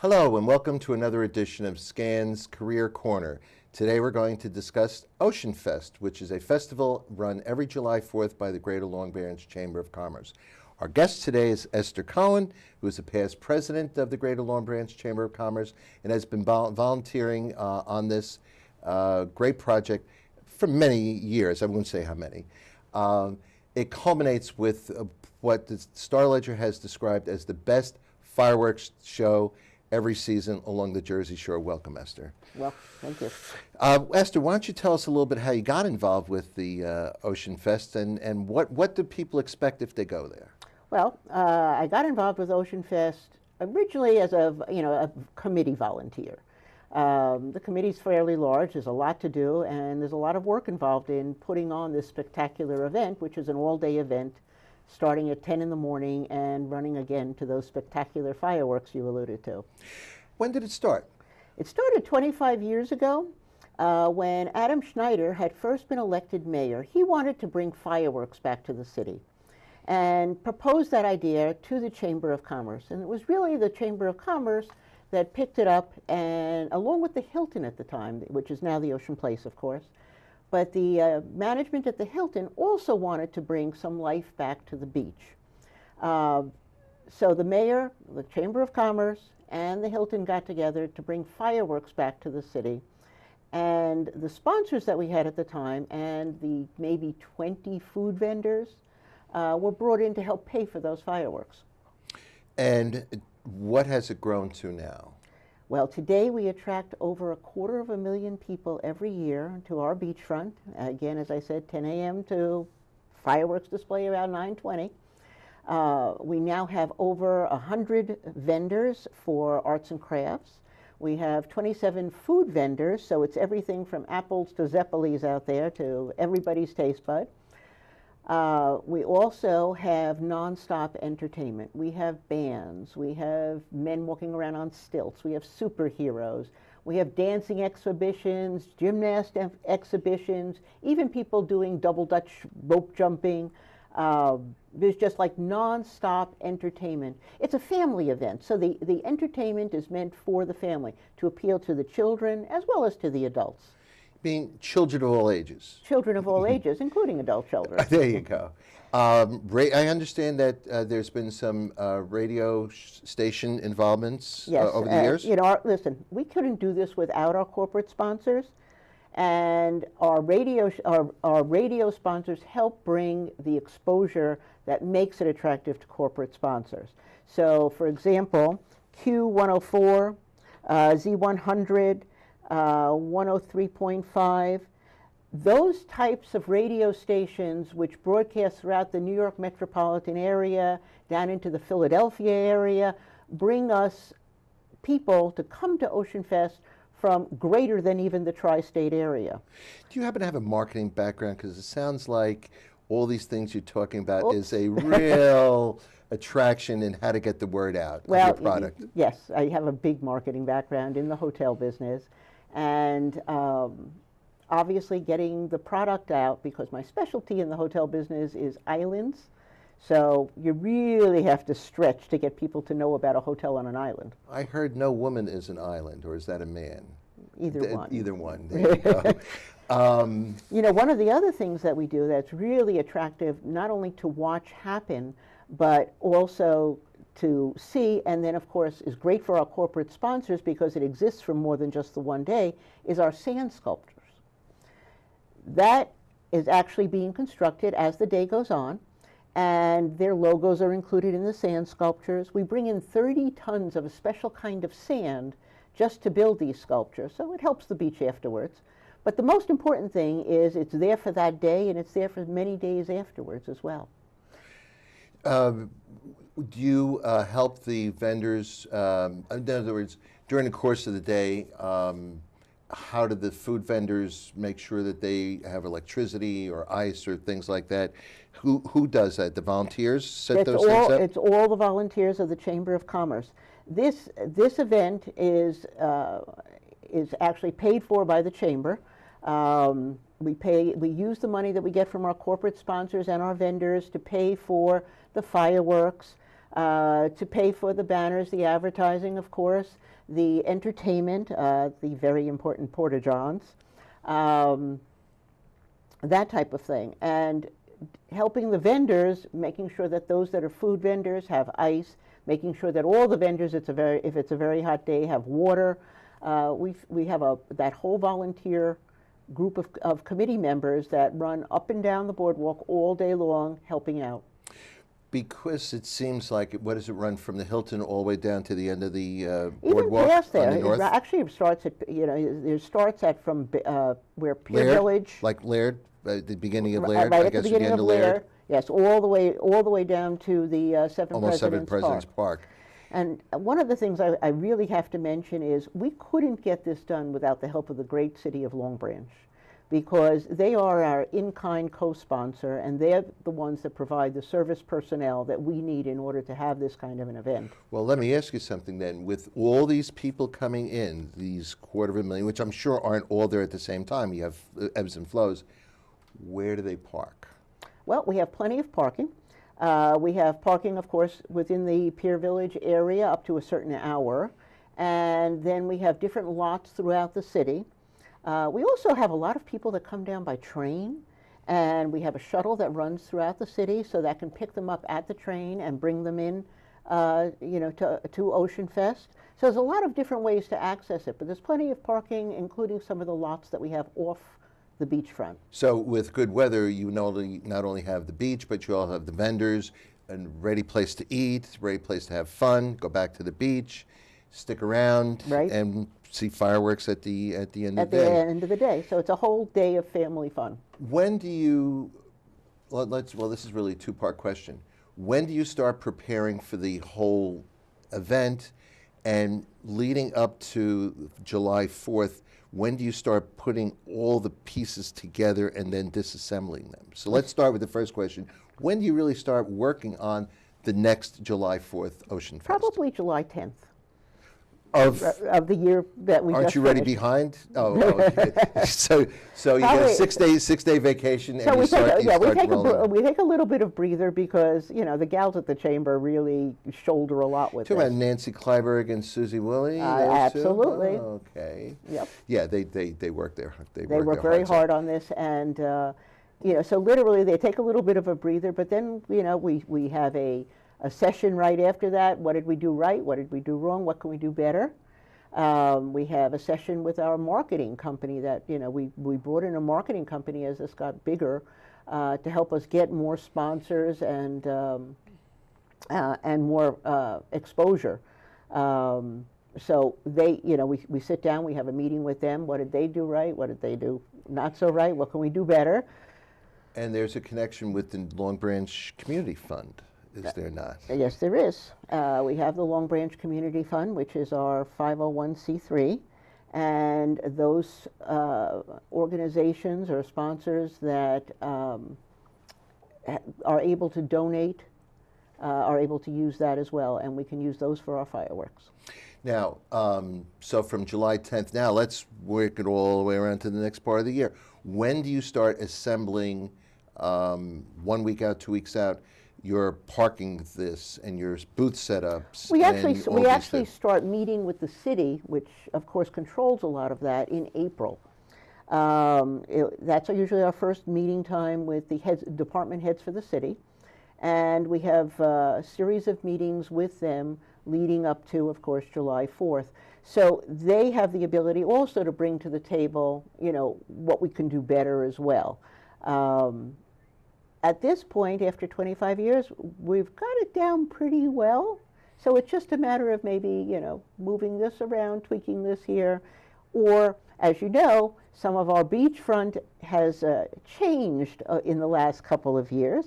Hello and welcome to another edition of SCAN's Career Corner. Today we're going to discuss Oceanfest, which is a festival run every July 4th by the Greater Long Branch Chamber of Commerce. Our guest today is Esther Cohen, who is a past president of the Greater Long Branch Chamber of Commerce and has been volunteering on this great project for many years. I won't say how many. It culminates with what the Star Ledger has described as the best fireworks show every season along the Jersey Shore. Welcome, Esther. Well, thank you. Esther, why don't you tell us a little bit how you got involved with the Oceanfest and what do people expect if they go there? Well, I got involved with Oceanfest originally as a committee volunteer. The committee's fairly large. There's a lot to do, and there's a lot of work involved in putting on this spectacular event, which is an all-day event starting at 10 in the morning and running again to those spectacular fireworks you alluded to. When did it start? It started 25 years ago when Adam Schneider had first been elected mayor. He wanted to bring fireworks back to the city and proposed that idea to the Chamber of Commerce. And it was really the Chamber of Commerce that picked it up, and along with the Hilton at the time, which is now the Ocean Place, of course. But the management at the Hilton also wanted to bring some life back to the beach. So the mayor, the Chamber of Commerce, and the Hilton got together to bring fireworks back to the city. And the sponsors that we had at the time and the maybe 20 food vendors were brought in to help pay for those fireworks. And what has it grown to now? Well, today we attract over 250,000 people every year to our beachfront. Again, as I said, 10 a.m. to fireworks display around 9:20. We now have over 100 vendors for arts and crafts. We have 27 food vendors, so it's everything from apples to Zeppelis out there to everybody's taste bud. We also have nonstop entertainment. We have bands, we have men walking around on stilts, we have superheroes, we have dancing exhibitions, gymnast exhibitions, even people doing double Dutch rope jumping. There's just like nonstop entertainment. It's a family event, so the entertainment is meant for the family to appeal to the children as well as to the adults. Being children of all ages. Children of all ages, including adult children. There you go. I understand that there's been some radio station involvements over the years. Listen, we couldn't do this without our corporate sponsors, and our radio sponsors help bring the exposure that makes it attractive to corporate sponsors. So, for example, Q104, Z100, 103.5, those types of radio stations which broadcast throughout the New York metropolitan area, down into the Philadelphia area, bring us people to come to Oceanfest from greater than even the tri-state area. Do you happen to have a marketing background? Because it sounds like all these things you're talking about is a real attraction in how to get the word out of your product. Yes, I have a big marketing background in the hotel business. And obviously getting the product out, because my specialty in the hotel business is islands. So you really have to stretch to get people to know about a hotel on an island. I heard no woman is an island, or is that a man? Either one. Either one. There you go. One of the other things that we do that's really attractive, not only to watch happen, but also to see, and then of course is great for our corporate sponsors because it exists for more than just the one day, is our sand sculptures. That is actually being constructed as the day goes on, and their logos are included in the sand sculptures. We bring in 30 tons of a special kind of sand just to build these sculptures, so it helps the beach afterwards. But the most important thing is it's there for that day, and it's there for many days afterwards as well. Do you help the vendors, in other words, during the course of the day, how do the food vendors make sure that they have electricity or ice or things like that? Who does that? The volunteers set those things up? It's all the volunteers of the Chamber of Commerce. This event is actually paid for by the Chamber. We use the money that we get from our corporate sponsors and our vendors to pay for the fireworks. to pay for the banners, the advertising, of course, the entertainment, the very important porta-johns, that type of thing. And helping the vendors, making sure that those that are food vendors have ice, making sure that all the vendors, if it's a very hot day, have water. We have that whole volunteer group of committee members that run up and down the boardwalk all day long helping out. Because it seems like, what does it run from the Hilton all the way down to the end of the Even boardwalk past on there. the north? Actually, it starts at, it starts at from where Pier Laird? Village. Like Laird, the beginning of Laird? Right I at the guess beginning of Laird. Yes, all the way down to the Almost Seven Presidents Park. And one of the things I really have to mention is we couldn't get this done without the help of the great city of Long Branch, because they are our in-kind co-sponsor, and they're the ones that provide the service personnel that we need in order to have this kind of an event. Well, let me ask you something then. With all these people coming in, these 250,000, which I'm sure aren't all there at the same time, you have ebbs and flows, where do they park? Well, we have plenty of parking. We have parking, of course, within the Pier Village area up to a certain hour. And then we have different lots throughout the city. We also have a lot of people that come down by train. And we have a shuttle that runs throughout the city so that can pick them up at the train and bring them in, to Oceanfest. So there's a lot of different ways to access it. But there's plenty of parking, including some of the lots that we have off the beachfront. So with good weather, you not only have the beach, but you all have the vendors, a ready place to eat, ready place to have fun, go back to the beach, stick around, right, and see fireworks at the end of the day. At the end of the day. So it's a whole day of family fun. When do you, well, this is really a two-part question. When do you start preparing for the whole event, and leading up to July 4th, when do you start putting all the pieces together and then disassembling them? So let's start with the first question. When do you really start working on the next July 4th Oceanfest? Probably July 10th. Of the year that we Aren't just you ready finished. behind? Oh, okay. so you get a 6-day vacation, and So you we start, we take a little bit of breather, because the gals at the chamber really shoulder a lot with Talking this. about Nancy Kleiberg and Susie Woolley? Absolutely. Oh, okay. Yep. Yeah, they work there. They work very hard on this, and so literally they take a little bit of a breather, but then we have a session right after that. What did we do right? What did we do wrong? What can we do better? We have a session with our marketing company that, we brought in a marketing company as this got bigger to help us get more sponsors and more exposure. So they, we sit down, we have a meeting with them. What did they do right? What did they do not so right? What can we do better? And there's a connection with the Long Branch Community Fund, is there not? Yes, there is. We have the Long Branch Community Fund, which is our 501c3, and those organizations or sponsors that are able to donate are able to use that as well, and we can use those for our fireworks. Now, so from July 10th, now let's work it all the way around to the next part of the year. When do you start assembling, 1 week out, 2 weeks out, your parking this and your booth setups? We actually start meeting with the city, which of course controls a lot of that, in April. That's usually our first meeting time with the department heads for the city, and we have a series of meetings with them leading up to, of course, July 4th. So they have the ability also to bring to the table, what we can do better as well. At this point, after 25 years, we've got it down pretty well. So it's just a matter of maybe, moving this around, tweaking this here. Or, as you know, some of our beachfront has changed in the last couple of years.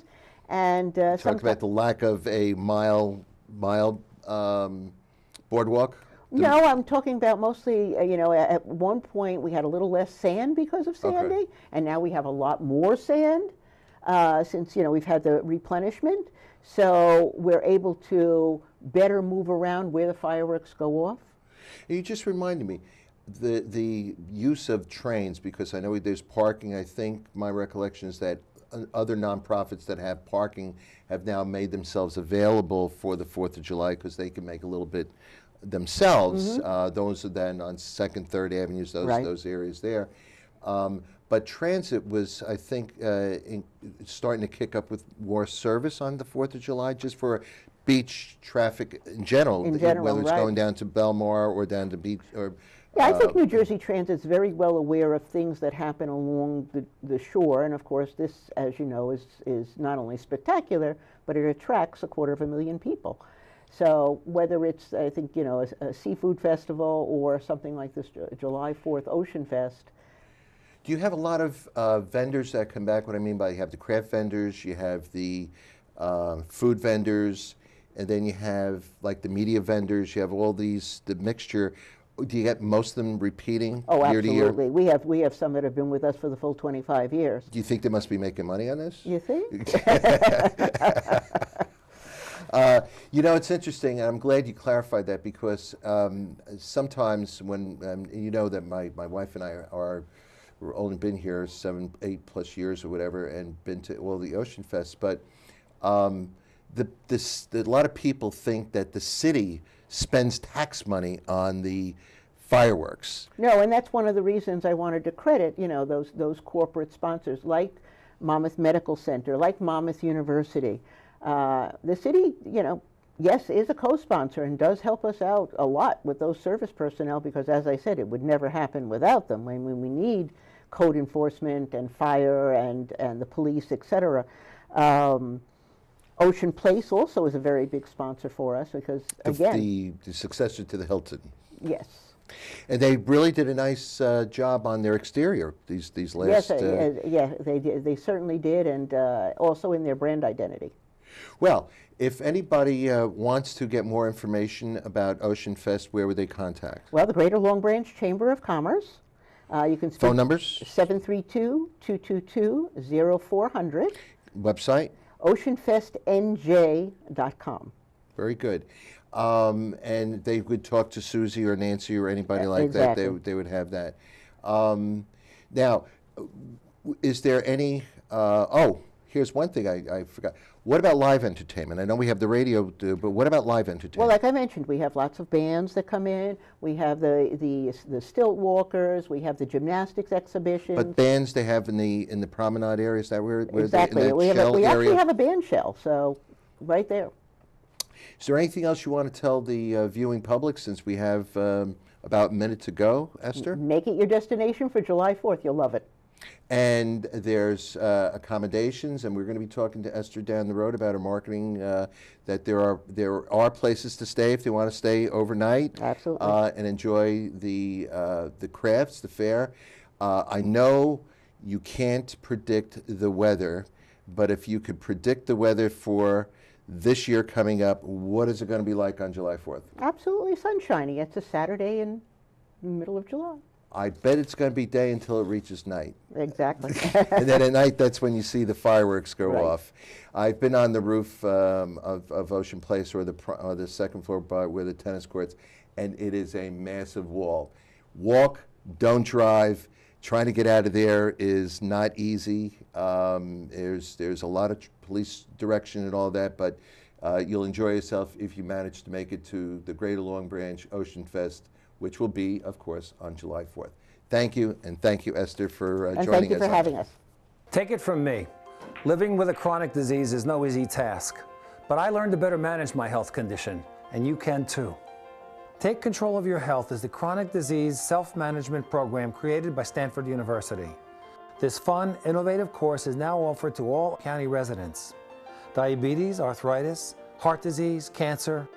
And talk about the lack of a mile boardwalk? No, I'm talking about mostly, at one point we had a little less sand because of Sandy, okay, and now we have a lot more sand since, we've had the replenishment. So we're able to better move around where the fireworks go off. You just reminded me, the use of trains, because I know there's parking. I think my recollection is that other nonprofits that have parking have now made themselves available for the 4th of July because they can make a little bit themselves. Those are then on 2nd, 3rd Avenues, those areas there. But transit was, I think, starting to kick up with more service on the 4th of July, just for beach traffic in general, whether it's going down to Belmar or down to beach. Or, yeah, I think New Jersey Transit's very well aware of things that happen along the shore, and of course this, as you know, is not only spectacular, but it attracts 250,000 people. So whether it's, I think, you know, a seafood festival or something like this July 4th Oceanfest. Do you have a lot of vendors that come back? What I mean by, you have the craft vendors, you have the food vendors, and then you have like the media vendors, you have all these, the mixture. Do you get most of them repeating year to year? Oh, absolutely. We have some that have been with us for the full 25 years. Do you think they must be making money on this? You think? You know, it's interesting, and I'm glad you clarified that, because sometimes when, you know that my wife and I we've only been here 7, 8+ years or whatever, and been to all the Oceanfest, but a lot of people think that the city spends tax money on the fireworks. No, and that's one of the reasons I wanted to credit, you know, those corporate sponsors like Monmouth Medical Center, like Monmouth University. The city, you know, yes, is a co-sponsor and does help us out a lot with those service personnel, because, as I said, it would never happen without them. When we need code enforcement and fire and the police, etc. Ocean Place also is a very big sponsor for us, because, again, the successor to the Hilton. Yes. And they really did a nice job on their exterior these last. Yes, yeah, they did. They certainly did, and also in their brand identity. Well, if anybody wants to get more information about Oceanfest, where would they contact? Well, the Greater Long Branch Chamber of Commerce. You can speak. Phone numbers? 732-222-0400. Website? Oceanfestnj.com. Very good. And they would talk to Susie or Nancy or anybody like exactly. that. They would have that. Now, is there any? Here's one thing I forgot. What about live entertainment? I know we have the radio, but what about live entertainment? Well, like I mentioned, we have lots of bands that come in. We have the stilt walkers. We have the gymnastics exhibitions. But bands they have in the promenade area, is that where exactly. they, in that we area? actually have a band shell, so right there. Is there anything else you want to tell the viewing public, since we have about a minute to go, Esther? Make it your destination for July 4th. You'll love it. And there's accommodations, and we're going to be talking to Esther down the road about her marketing, that there are places to stay if they want to stay overnight. Absolutely. And enjoy the crafts, the fair. I know you can't predict the weather, but if you could predict the weather for this year coming up, what is it going to be like on July 4th? Absolutely sunshiny. It's a Saturday in the middle of July. I bet it's going to be day until it reaches night. Exactly. And then at night, that's when you see the fireworks go Right. off. I've been on the roof of Ocean Place, or the second floor where the tennis courts, and it is a massive wall. Walk, don't drive. Trying to get out of there is not easy. There's a lot of police direction and all that, but you'll enjoy yourself if you manage to make it to the Greater Long Branch Oceanfest, which will be, of course, on July 4th. Thank you, and thank you, Esther, for joining us. And thank you for having us. Take it from me. Living with a chronic disease is no easy task, but I learned to better manage my health condition, and you can too. Take Control of Your Health is the chronic disease self-management program created by Stanford University. This fun, innovative course is now offered to all county residents. Diabetes, arthritis, heart disease, cancer.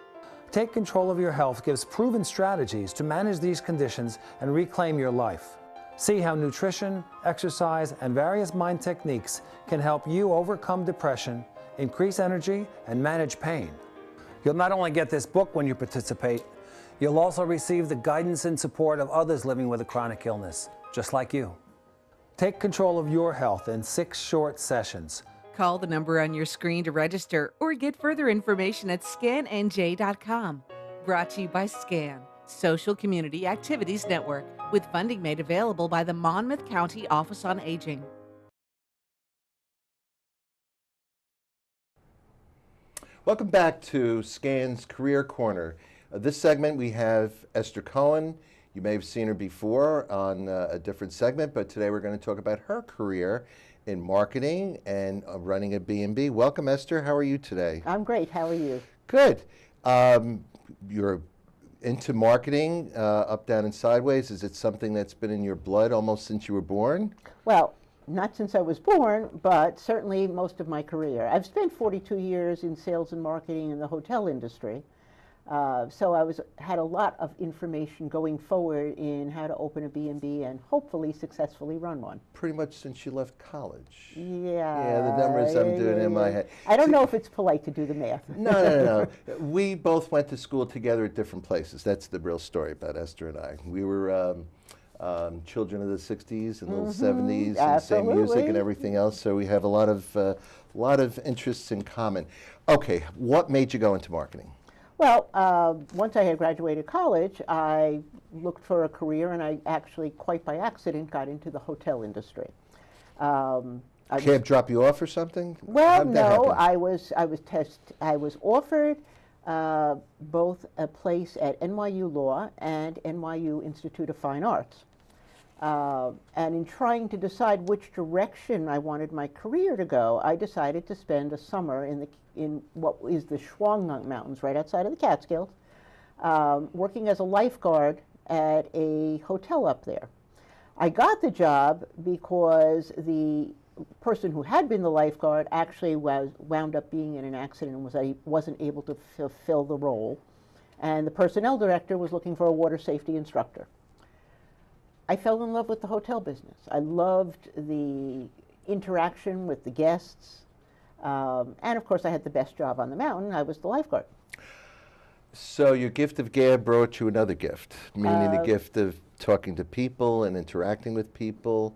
Take Control of Your Health gives proven strategies to manage these conditions and reclaim your life. See how nutrition, exercise, and various mind techniques can help you overcome depression, increase energy, and manage pain. You'll not only get this book when you participate, you'll also receive the guidance and support of others living with a chronic illness, just like you. Take control of your health in 6 short sessions. Call the number on your screen to register or get further information at scannj.com. Brought to you by SCAN, Social Community Activities Network, with funding made available by the Monmouth County Office on Aging. Welcome back to Scan's Career Corner. This segment we have Esther Cohen. You may have seen her before on a different segment, but today we're going to talk about her career in marketing and running a B&B. Welcome, Esther. How are you today? I'm great. How are you? Good. You're into marketing, up, down, and sideways. Is it something that's been in your blood almost since you were born? Well, not since I was born, but certainly most of my career. I've spent 42 years in sales and marketing in the hotel industry. So I had a lot of information going forward in how to open a B&B and hopefully successfully run one. Pretty much since you left college. Yeah. Yeah, the numbers I'm doing in my head. I don't know if it's polite to do the math. No. We both went to school together at different places. That's the real story about Esther and I. We were children of the 60s and the 70s and same music and everything else, so we have a lot of interests in common. Okay, what made you go into marketing? Well, once I had graduated college, I looked for a career, and I actually, quite by accident, got into the hotel industry. Cab drop you off or something? Well, no, I was offered both a place at NYU Law and NYU Institute of Fine Arts. And in trying to decide which direction I wanted my career to go, I decided to spend a summer in what is the Schwang Mountains, right outside of the Catskills, working as a lifeguard at a hotel up there. I got the job because the person who had been the lifeguard actually wound up being in an accident and wasn't able to fulfill the role. And the personnel director was looking for a water safety instructor. I fell in love with the hotel business. I loved the interaction with the guests. And of course, I had the best job on the mountain. I was the lifeguard. So your gift of gab brought you another gift, meaning the gift of talking to people and interacting with people.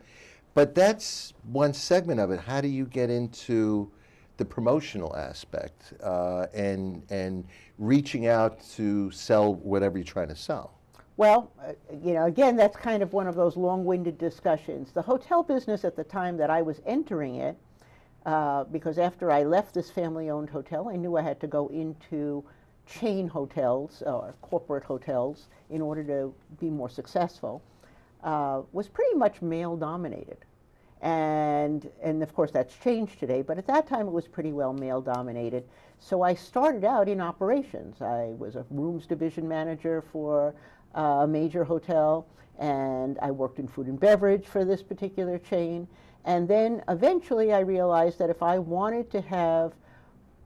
But that's one segment of it. How do you get into the promotional aspect and reaching out to sell whatever you're trying to sell? Well, again, that's kind of one of those long-winded discussions. The hotel business at the time that I was entering it, because after I left this family-owned hotel, I knew I had to go into chain hotels or corporate hotels in order to be more successful, was pretty much male-dominated. And of course, that's changed today, but at that time it was pretty well male-dominated. So I started out in operations. I was a rooms division manager for a major hotel, and I worked in food and beverage for this particular chain. And then eventually I realized that if I wanted to have,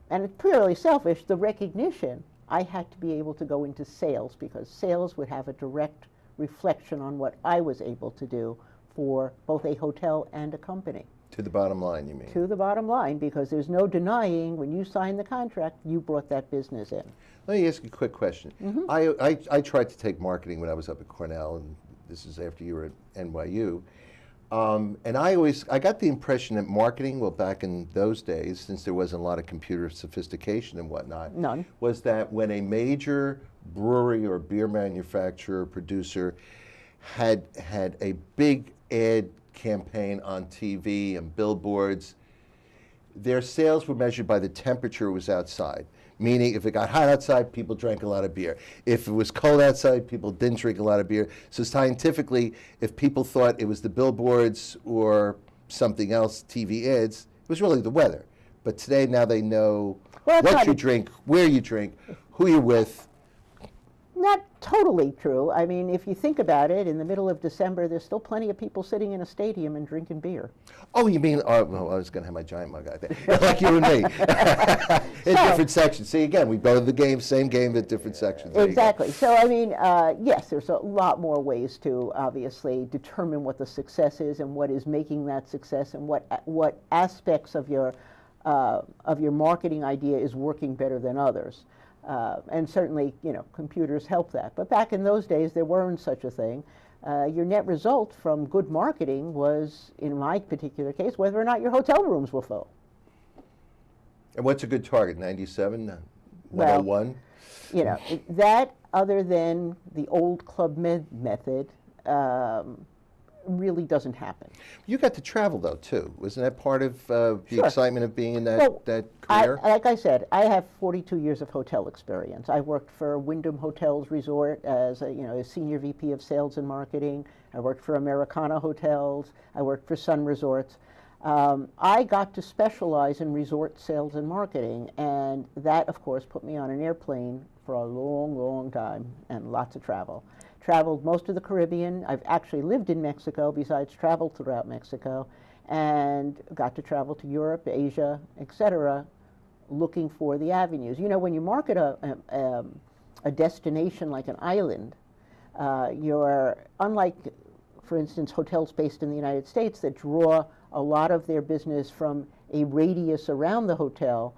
and it's purely selfish, the recognition, I had to be able to go into sales, because sales would have a direct reflection on what I was able to do for both a hotel and a company. To the bottom line, you mean? To the bottom line, because there's no denying when you signed the contract, you brought that business in. Let me ask you a quick question. I tried to take marketing when I was up at Cornell, and this is after you were at NYU. And I got the impression that marketing, well, back in those days, since there wasn't a lot of computer sophistication and whatnot, None. was that when a major brewery or beer manufacturer or producer had a big ad campaign on TV and billboards, their sales were measured by the temperature it was outside. Meaning, if it got hot outside, people drank a lot of beer. If it was cold outside, people didn't drink a lot of beer. So scientifically, if people thought it was the billboards or something else, TV ads, it was really the weather. But today, now they know what you drink, where you drink, who you're with. Not totally true. I mean, if you think about it, in the middle of December, there's still plenty of people sitting in a stadium and drinking beer. Oh, you mean, well, I was going to have my giant mug out there, like you and me, in different sections. See, again, we go to the game, same game, but different sections. Exactly. So, I mean, yes, there's a lot more ways to obviously determine what the success is and what is making that success and what aspects of your marketing idea is working better than others. And certainly, computers help that. But back in those days, there weren't such a thing. Your net result from good marketing was, in my particular case, whether or not your hotel rooms were full. And what's a good target, 97, 101? Well, that, other than the old Club Med method, really doesn't happen. You got to travel though too. Wasn't that part of the Sure. excitement of being in that Well, that career? Like I said, I have 42 years of hotel experience. I worked for Wyndham Hotels Resort as a senior VP of sales and marketing. I worked for Americana Hotels. I worked for Sun Resorts. I got to specialize in resort sales and marketing, and that, of course, put me on an airplane for a long, long time and lots of travel. Traveled most of the Caribbean. I've actually lived in Mexico, besides traveled throughout Mexico, and got to travel to Europe, Asia, etc., looking for the avenues. You know, when you market a destination like an island, you're unlike, for instance, hotels based in the United States that draw a lot of their business from a radius around the hotel.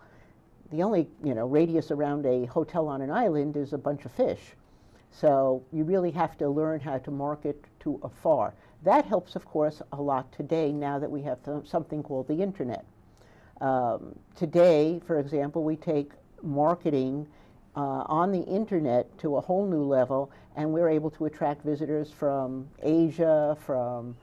The only radius around a hotel on an island is a bunch of fish. So you really have to learn how to market to afar. That helps, of course, a lot today now that we have something called the internet. Today, for example, we take marketing on the internet to a whole new level, and we're able to attract visitors from Asia, from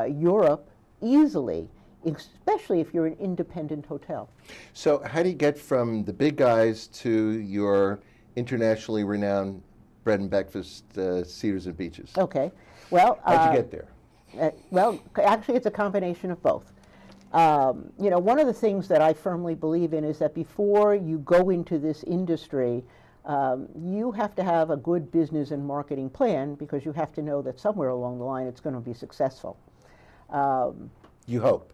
Europe easily, especially if you're an independent hotel. So how do you get from the big guys to your internationally renowned bread and breakfast Cedars and Beaches? Okay. Well, How'd you get there? Well, actually, it's a combination of both. One of the things that I firmly believe in is that before you go into this industry, you have to have a good business and marketing plan, because you have to know that somewhere along the line it's going to be successful. You hope.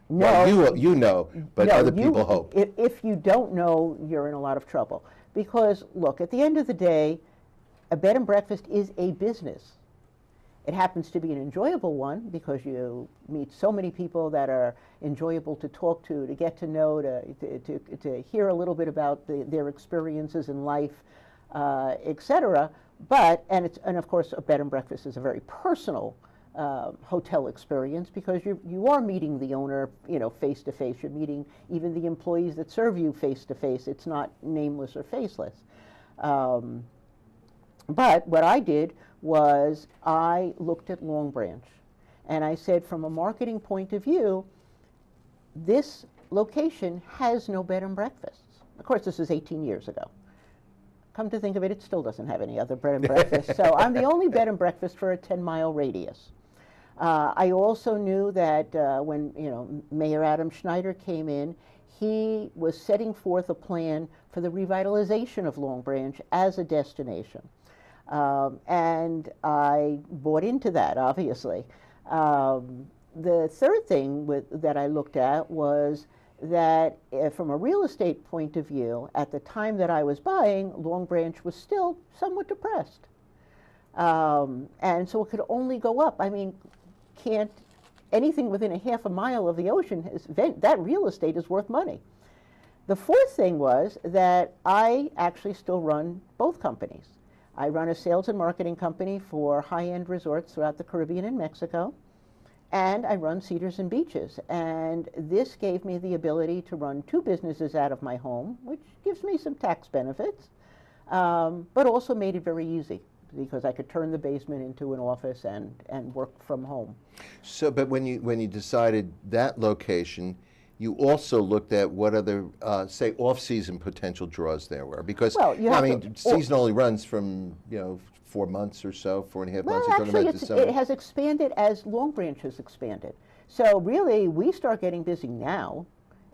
No, Well, you know, but no, other people hope. If you don't know, you're in a lot of trouble. Because, look, at the end of the day, a bed and breakfast is a business. It happens to be an enjoyable one because you meet so many people that are enjoyable to talk to get to know, to hear a little bit about their experiences in life, etc. And of course, a bed and breakfast is a very personal hotel experience, because you are meeting the owner, face to face. You're meeting even the employees that serve you face to face. It's not nameless or faceless. But what I did was I looked at Long Branch, and I said, from a marketing point of view, this location has no bed and breakfasts. Of course, this is 18 years ago. Come to think of it, it still doesn't have any other bed and breakfast. So I'm the only bed and breakfast for a 10-mile radius. I also knew that when Mayor Adam Schneider came in, he was setting forth a plan for the revitalization of Long Branch as a destination. And I bought into that, obviously. The third thing that I looked at was that from a real estate point of view, at the time that I was buying, Long Branch was still somewhat depressed. And so it could only go up. I mean, anything within a half a mile of the ocean, that real estate is worth money. The fourth thing was that I actually still run both companies. I run a sales and marketing company for high-end resorts throughout the Caribbean and Mexico, and I run Cedars and Beaches. And this gave me the ability to run two businesses out of my home, which gives me some tax benefits, but also made it very easy, because I could turn the basement into an office and work from home. So, but when you decided that location, you also looked at what other, say, off-season potential draws there were, because season only runs from 4 months or so, 4.5 months. Well, actually, it has expanded as Long Branch has expanded. So really, we start getting busy now,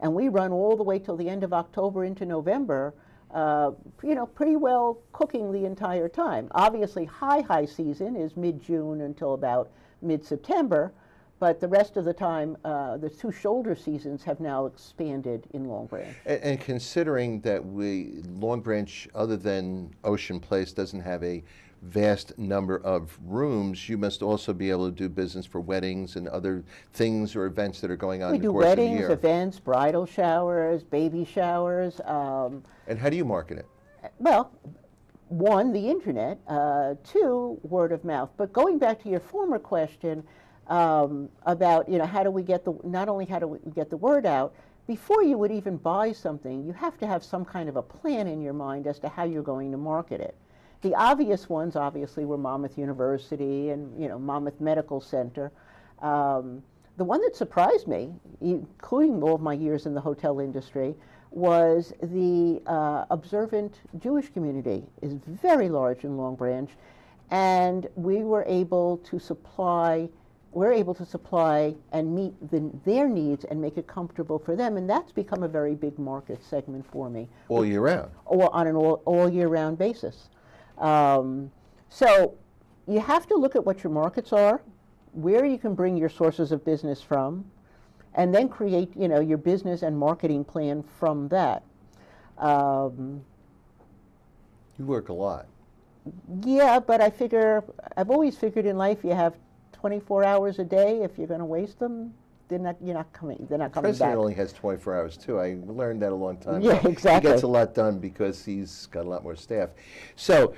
and we run all the way till the end of October into November. Pretty well cooking the entire time. Obviously, high season is mid-June until about mid-September. But the rest of the time, the two shoulder seasons have now expanded in Long Branch. And considering that Long Branch, other than Ocean Place, doesn't have a vast number of rooms, you must also be able to do business for weddings and other things or events that are going on in the course of the year. We do weddings, events, bridal showers, baby showers. And how do you market it? Well, one, the internet. Two, word of mouth. But going back to your former question, about how do we get not only how do we get the word out, before you would even buy something, you have to have some kind of a plan in your mind as to how you're going to market it. The obvious ones, obviously, were Monmouth University and Monmouth Medical Center. The one that surprised me, including all of my years in the hotel industry, was the observant Jewish community is very large in Long Branch, and we're able to supply and meet their needs and make it comfortable for them, and that's become a very big market segment for me. All year round. Or on an all year round basis. So you have to look at what your markets are, where you can bring your sources of business from, and then create, your business and marketing plan from that. You work a lot. Yeah, but I've always figured in life you have 24 hours a day. If you're going to waste them, they're not coming The back. president only has 24 hours too. I learned that a long time Yeah, ago. exactly. He gets a lot done because he's got a lot more staff. So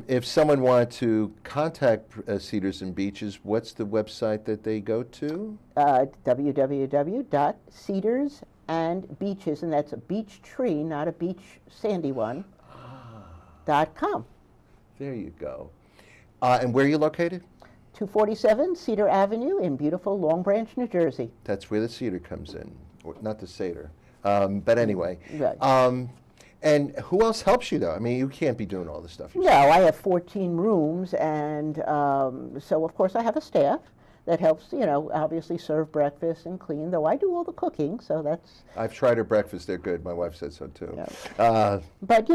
if someone wanted to contact Cedars and Beaches, what's the website that they go to? www.cedarsandbeaches, and that's a beech tree, not a beach sandy one, .com. There you go. And where are you located? 247 Cedar Avenue in beautiful Long Branch, New Jersey. That's where the cedar comes in, not the Seder. But anyway. Right. And who else helps you, though? I mean, you can't be doing all this stuff No, yourself. I have 14 rooms, and so of course I have a staff that helps, obviously serve breakfast and clean, though I do all the cooking, so that's... I've tried her breakfast. They're good. My wife said so, too. Yeah. But,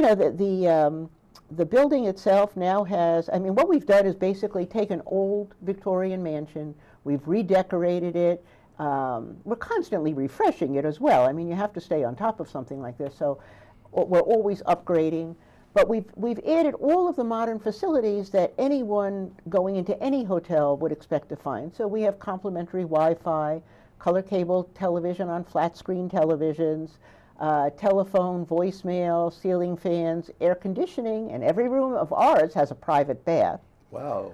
the building itself now has, what we've done is basically take an old Victorian mansion, we've redecorated it, we're constantly refreshing it as well. You have to stay on top of something like this, so we're always upgrading. But we've added all of the modern facilities that anyone going into any hotel would expect to find. So we have complimentary Wi-Fi, color cable television on flat screen televisions, telephone, voicemail, ceiling fans, air conditioning, and every room of ours has a private bath. Wow.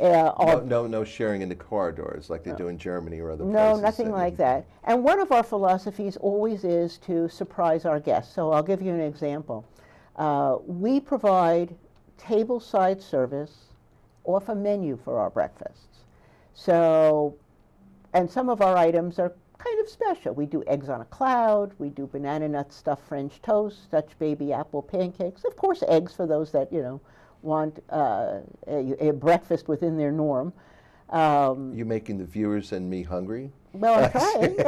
No sharing in the corridors like they do in Germany or other places. No, nothing like that. And one of our philosophies always is to surprise our guests. So I'll give you an example. We provide tableside service off a menu for our breakfasts. So, and some of our items are kind of special. We do eggs on a cloud, we do banana nut stuffed French toast, Dutch baby apple pancakes, of course eggs for those that, want a breakfast within their norm. You making the viewers and me hungry? Well, I'm trying.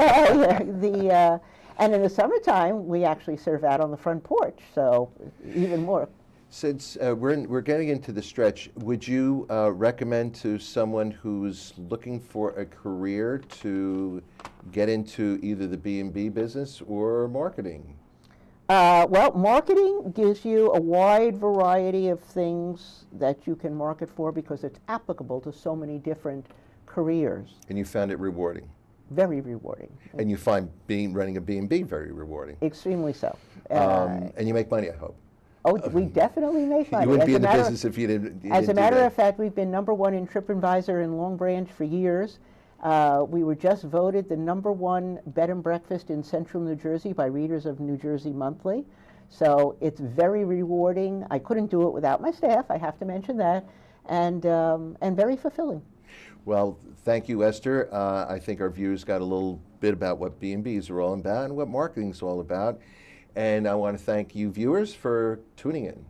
And in the summertime, we actually serve out on the front porch, so even more. Since we're getting into the stretch, would you recommend to someone who's looking for a career to get into either the B&B business or marketing? Well, marketing gives you a wide variety of things that you can market for because it's applicable to so many different careers. And you found it rewarding? Very rewarding. And you find running a B&B very rewarding? Extremely so. And you make money, I hope? Oh, we definitely make money. You wouldn't be in the business if you didn't. As a matter of fact, we've been #1 in TripAdvisor in Long Branch for years. We were just voted the #1 bed and breakfast in Central New Jersey by readers of New Jersey Monthly. So it's very rewarding. I couldn't do it without my staff, I have to mention that, and very fulfilling. Well, thank you, Esther. I think our viewers got a little bit about what B&Bs are all about and what marketing is all about. And I want to thank you, viewers, for tuning in.